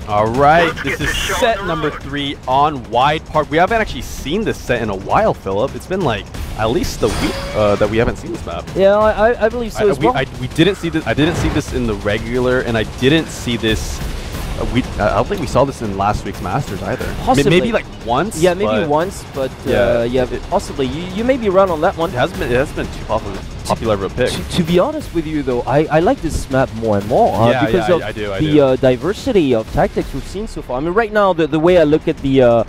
All right, this is set number 3 on Wide Park. We haven't actually seen this set in a while, Philip. It's been like at least a week that we haven't seen this map. Yeah, I believe so as well. We didn't see this. I didn't see this in the regular, and I didn't see this. I don't think we saw this in last week's Masters either. Possibly. Maybe like once. Yeah, maybe once, but yeah, possibly. You may be right on that one. It hasn't been too popular of a pick. To be honest with you, though, I like this map more and more because of the diversity of tactics we've seen so far. I mean, right now, the way I look at the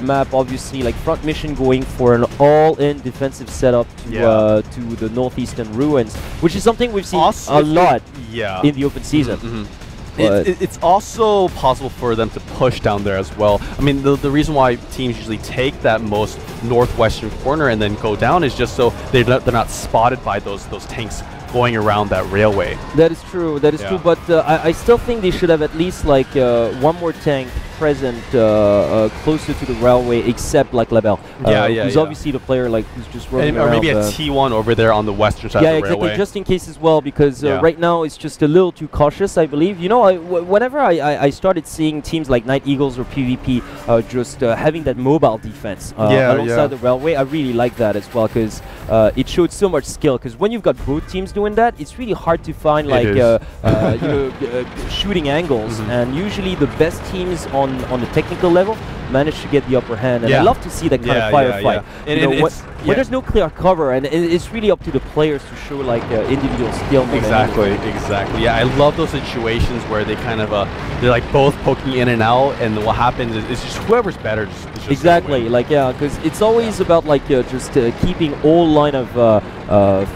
map, obviously, like Front Mission going for an all-in defensive setup to the northeastern ruins, which is something we've seen a lot in the open season. It's also possible for them to push down there as well. I mean, the reason why teams usually take that most northwestern corner and then go down is just so they're not spotted by those tanks going around that railway. That is true. That is true. But I still think they should have at least like one more tank present closer to the railway, except like Labelle. Who's obviously the player like who's just roaming around. Or maybe a T1 over there on the western side of the railway. Yeah, exactly. Just in case as well, because right now it's just a little too cautious, I believe. You know, whenever I started seeing teams like Night Eagles or PvP just having that mobile defense alongside the railway, I really like that as well, because it showed so much skill. Because when you've got both teams doing that, it's really hard to find like shooting angles, and usually the best teams on the technical level manage to get the upper hand, and I love to see that kind of firefight. When there's no clear cover, and it's really up to the players to show like individual skill. Exactly. Yeah, I love those situations where they kind of they're like both poking in and out, and what happens is it's just whoever's better. Just exactly. Like because it's always about like just keeping all line of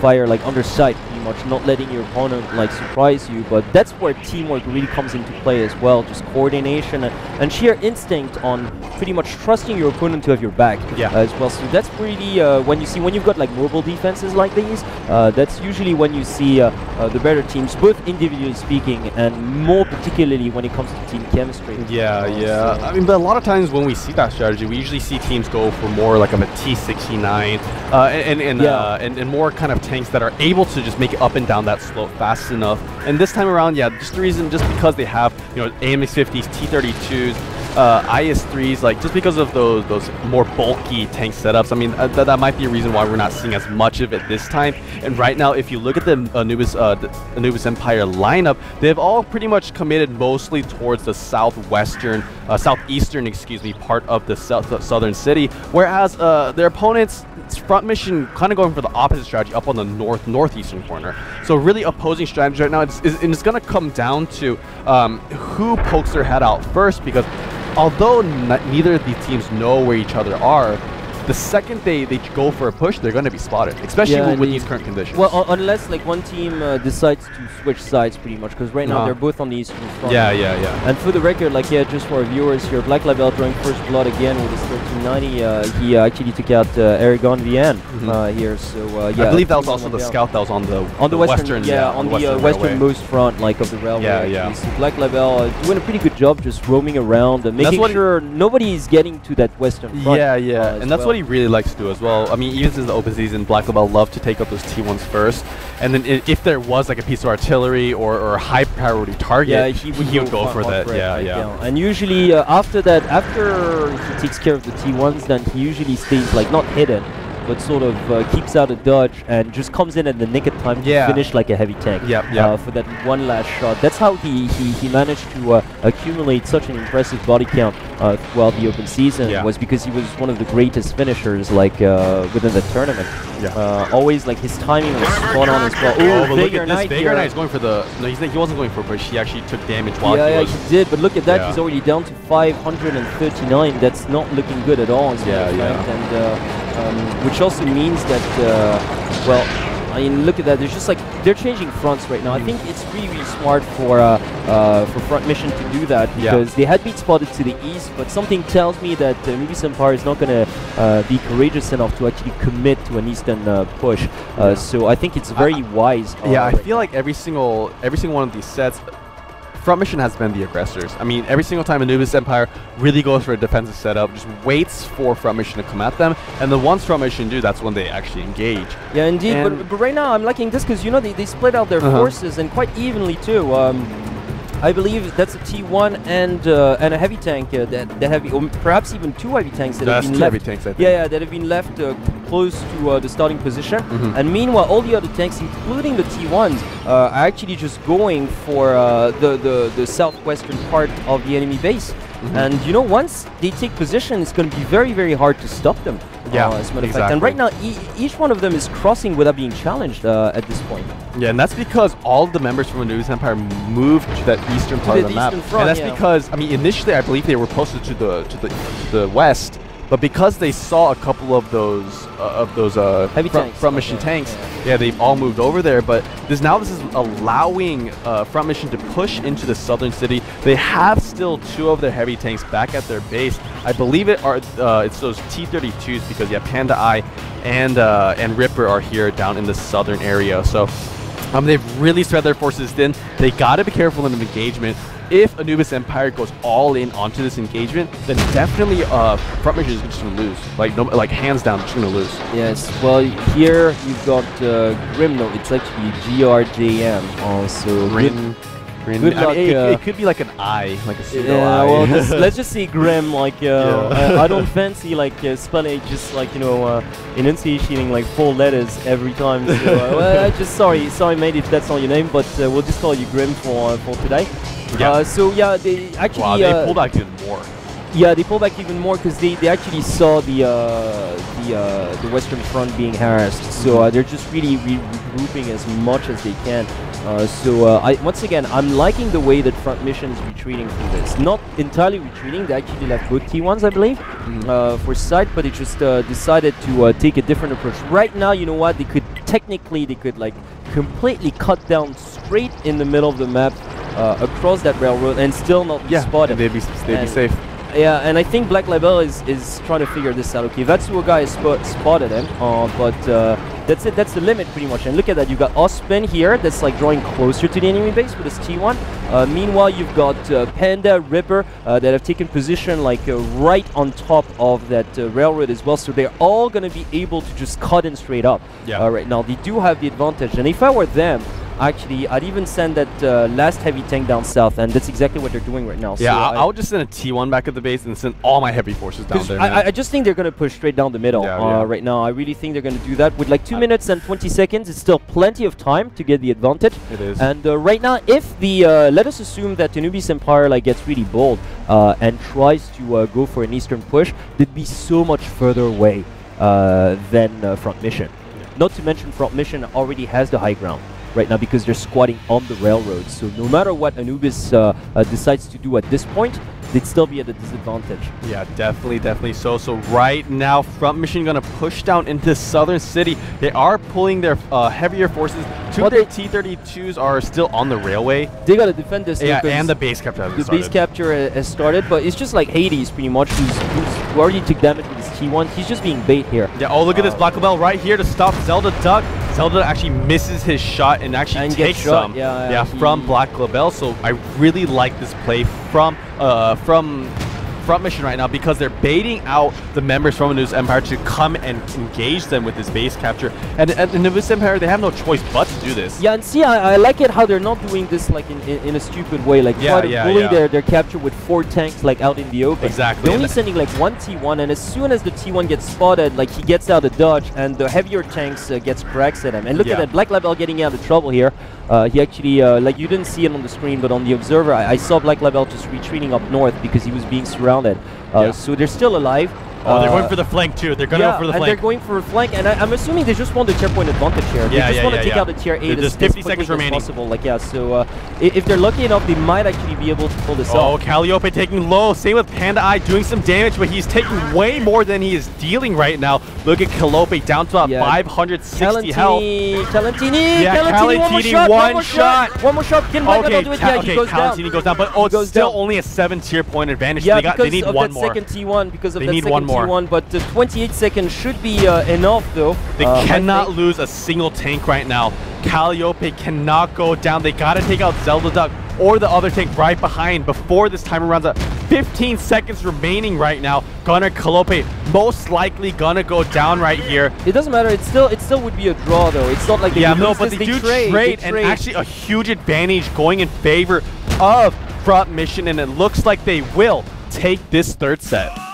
fire like under sight, pretty much, not letting your opponent like surprise you. But that's where teamwork really comes into play as well, just coordination and sheer instinct on pretty much trusting your opponent to have your back as well. So that's really when you've got like mobile defenses like these, that's usually when you see the better teams, both individually speaking and more particularly when it comes to team chemistry. I mean, but a lot of times when we see that strategy, we usually see teams go for more like of a T69 and more kind of tanks that are able to just make it up and down that slope fast enough. And this time around, just because they have AMX-50s, T-32s, IS-3s, like just because of those more bulky tank setups. I mean, that might be a reason why we're not seeing as much of it this time. And right now, if you look at the Anubis Empire lineup, they've all pretty much committed mostly towards the southeastern, part of the southern city, whereas their opponents' Front Mission kind of going for the opposite strategy up on the northeastern corner. So really opposing strategy right now, and it's going to come down to who pokes their head out first, because although neither of these teams know where each other are, the second they go for a push, they're going to be spotted, especially with these current conditions. Well, unless like one team decides to switch sides pretty much, because right now they're both on the eastern front. Yeah. And for the record, like just for our viewers here, Black Labelle drawing first blood again with his 1390. He actually took out Aragon VN here. So I believe that was also the scout that was on the western westernmost front like of the railway. So Black Labelle doing a pretty good job just roaming around and making sure nobody is getting to that western front. And that's what he really likes to do as well. I mean, even since the open season, Black Labelle loved to take up those T1s first, and then if there was like a piece of artillery or a high priority target, he would go for that. And usually after he takes care of the T1s, then he usually stays like not hidden, but sort of keeps out a dodge and just comes in at the nick of time to finish like a heavy tank for that one last shot. That's how he managed to accumulate such an impressive body count throughout the open season, was because he was one of the greatest finishers like within the tournament. Always like his timing was spot on as well. Oh, but look at this. Vega Knight is going for the... No, he wasn't going for a push. He actually took damage while he was... he did, but look at that. He's already down to 539. That's not looking good at all. And which also means that, well, I mean, look at that. There's just like they're changing fronts right now. I think it's really smart for Front Mission to do that, because they had been spotted to the east, but something tells me that Anubis Empire is not going to be courageous enough to actually commit to an eastern push. So I think it's very wise. I feel like every single one of these sets, Front Mission has been the aggressors. I mean, every single time Anubis Empire really goes for a defensive setup, just waits for Front Mission to come at them, and then once Front Mission do, that's when they actually engage. Yeah, indeed. But right now I'm liking this because, you know, they split out their forces, and quite evenly too. I believe that's a T1 and a heavy tank that have, or perhaps even 2 heavy tanks that have been left. Heavy tanks, I think. Yeah, that have been left close to the starting position. And meanwhile, all the other tanks, including the T1s, are actually just going for the southwestern part of the enemy base. And you know, once they take position, it's going to be very, very hard to stop them. Yeah, as a matter of fact. And right now, each one of them is crossing without being challenged at this point. Yeah, and that's because all of the members from Anubis Empire moved to that eastern part of the map. Front, and that's because, I mean, initially I believe they were posted to the west, but because they saw a couple of those heavy tanks, front mission tanks, yeah, they've all moved over there. But this is allowing front mission to push into the southern city. They have still 2 of their heavy tanks back at their base. I believe it's those T-32s because Panda Eye and Ripper are here down in the southern area. So they've really spread their forces thin. They got to be careful in the engagement. If Anubis Empire goes all in onto this engagement, then definitely front mission is just going to lose. Like hands down, just going to lose. Yes. Well, here you've got Grim. No, it's actually GRJM. Also, Grim. Good luck. It could be like an I, like a pseudo I. Well, let's just say Grim. Like, I don't fancy like spelling, just like enunciating like 4 letters every time. So, well, just sorry, mate, if that's not your name, but we'll just call you Grim for today. Yeah. So yeah, they actually. Wow, they pulled back even more. Yeah, they pulled back even more because they actually saw the western front being harassed. So they're just really regrouping as much as they can. Once again, I'm liking the way that front mission is retreating through this. Not entirely retreating. They actually left both T1s, I believe, for sight, but they just decided to take a different approach. Right now, you know what? They could like completely cut down straight in the middle of the map across that railroad and still not be spotted. And they'd be safe. Yeah, and I think Black Label is trying to figure this out. Okay, Vatsuo has spotted him, but that's it. That's the limit pretty much. And look at that. You've got Ospen here that's like drawing closer to the enemy base with his T1. Meanwhile, you've got Panda, Ripper that have taken position like right on top of that railroad as well. So they're all going to be able to just cut in straight up. Right now, they do have the advantage. And if I were them, actually, I'd even send that last heavy tank down south, and that's exactly what they're doing right now. Yeah, so I would just send a T1 back at the base and send all my heavy forces down there. I just think they're going to push straight down the middle right now. I really think they're going to do that. With like 2 minutes and 20 seconds, it's still plenty of time to get the advantage. It is. And right now, if the, let us assume that Anubis Empire like gets really bold and tries to go for an eastern push, they'd be so much further away than Front Mission. Not to mention Front Mission already has the high ground right now because they're squatting on the railroad. So no matter what Anubis decides to do at this point, they'd still be at a disadvantage. Yeah, definitely so. So right now, Front Mission gonna push down into Southern City. They are pulling their heavier forces. 2 of their T-32s are still on the railway. They gotta defend this. Yeah, and the base capture has started. The base capture has started, but it's just like Hades pretty much, who already took damage with his T1. He's just being bait here. Yeah, oh look at this Black Label right here to stop Zelda Duck. Zelda actually misses his shot and actually takes some from Black Label. So I really like this play from Front Mission right now because they're baiting out the members from Anubis Empire to come and engage them with this base capture. And at Anubis Empire, they have no choice but to do this. Yeah, and see, I like it how they're not doing this like in a stupid way, like try to bully their capture with 4 tanks like out in the open. Exactly. They're only sending like 1 T1, and as soon as the T1 gets spotted, like he gets out of dodge, and the heavier tanks gets cracks at him. And look at that, Black Label getting out of trouble here. He actually, like you didn't see it on the screen, but on the observer, I saw Black Label just retreating up north because he was being surrounded. So they're still alive. Oh, they're going for the flank too. They're going to go for the flank. They're going for a flank, and I'm assuming they just want the tier point advantage here. They just want to take out the tier 8 as 50 seconds remaining. Possible. Like so if they're lucky enough, they might actually be able to pull this off. Oh, Calliope taking low. Same with Panda Eye doing some damage, but he's taking way more than he is dealing right now. Look at Calliope down to about 560 health. Calentini, Calentini, one shot. One more shot. Can Black Label do it? Yeah, he goes down. Calentini goes down, but it's still only a 7 tier point advantage. Yeah, they need one more. Second T1, because of that second T1, but 28 seconds should be enough though. They cannot lose a single tank right now. Calliope cannot go down. They gotta take out Zelda Duck or the other tank right behind before this timer runs out. 15 seconds remaining right now. Gunner Calliope most likely gonna go down right here. It doesn't matter. It still would be a draw though. It's not like they but they do trade, and actually a huge advantage going in favor of Front Mission, and it looks like they will take this third set.